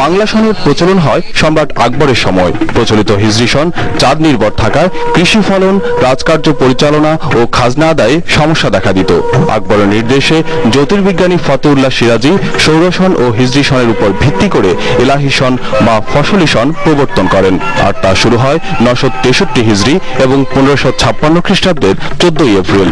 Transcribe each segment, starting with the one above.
বাংলা সনের প্রচলন হয় সম্রাট আকবরের সময়। প্রচলিত হিজরি সন চাঁদ নির্ভর থাকায় কৃষি ফলন, রাজকার্য পরিচালনা ও খাজনা আদায়ে সমস্যা দেখা দিত। আকবরের নির্দেশে জ্যোতির্বিজ্ঞানী ফতেউল্লাহ সিরাজি সৌরসন ও হিজরি সনের উপর ভিত্তি করে এলাহি সন বা ফসলি সন প্রবর্তন করেন, আর তা শুরু হয় 963 হিজরি এবং 1556 খ্রিস্টাব্দের 14 এপ্রিল।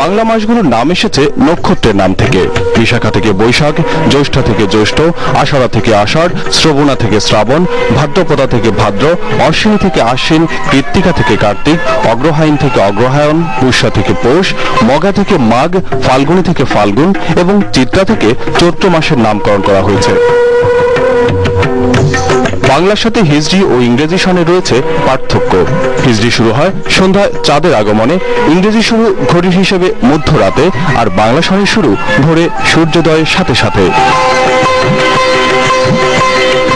বাংলা মাসগুলোর নাম এসেছে নক্ষত্রের নাম থেকে। বিশাখা থেকে বৈশাখ, জ্যৈষ্ঠ থেকে জ্যৈষ্ঠ, আষাঢ়া থেকে আষাঢ়, শ্রবণা থেকে শ্রাবণ, ভাদ্রপদা থেকে ভাদ্র, অশ্বিনী থেকে আশ্বিন, কৃত্তিকা থেকে কার্তিক, অগ্রহায়ণ থেকে অগ্রহায়ণ, পুষ্যা থেকে পৌষ, মঘা থেকে মাঘ, ফাল্গুনী থেকে ফাল্গুন এবং চিত্রা থেকে চৈত্র মাসের নামকরণ করা হয়েছে। বাংলার সাথে হিজরি ও ইংরেজি সনে রয়েছে পার্থক্য। হিজরি শুরু হয় সন্ধ্যায় চাঁদের আগমনে, ইংরেজি শুরু ঘড়ির হিসেবে মধ্যরাতে, আর বাংলা সনের শুরু ভোরে সূর্যোদয়ের সাথে সাথে।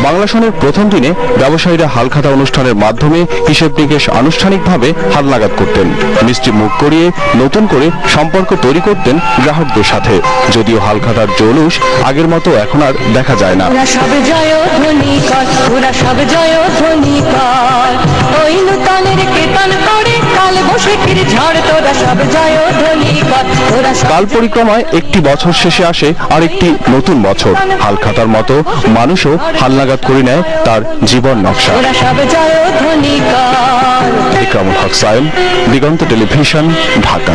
বাংলা সনের প্রথম দিনে ব্যবসায়ীরা হালখাতা অনুষ্ঠানের মাধ্যমে হিসেব নিকেশ আনুষ্ঠানিকভাবে হালনাগাদ করতেন। মিষ্টি মুখ করিয়ে নতুন করে সম্পর্ক তৈরি করতেন গ্রাহকদের সাথে। যদিও হালখাতার জৌলুস আগের মতো এখন আর দেখা যায় না। কাল পরিক্রমায় একটি বছর শেষে আসে আরেকটি নতুন বছর। হালখাতার মতো মানুষও হালনাগাদ করে নেয় তার জীবন নকশা। ইকরামুল হক সায়েম, দিগন্ত টেলিভিশন, ঢাকা।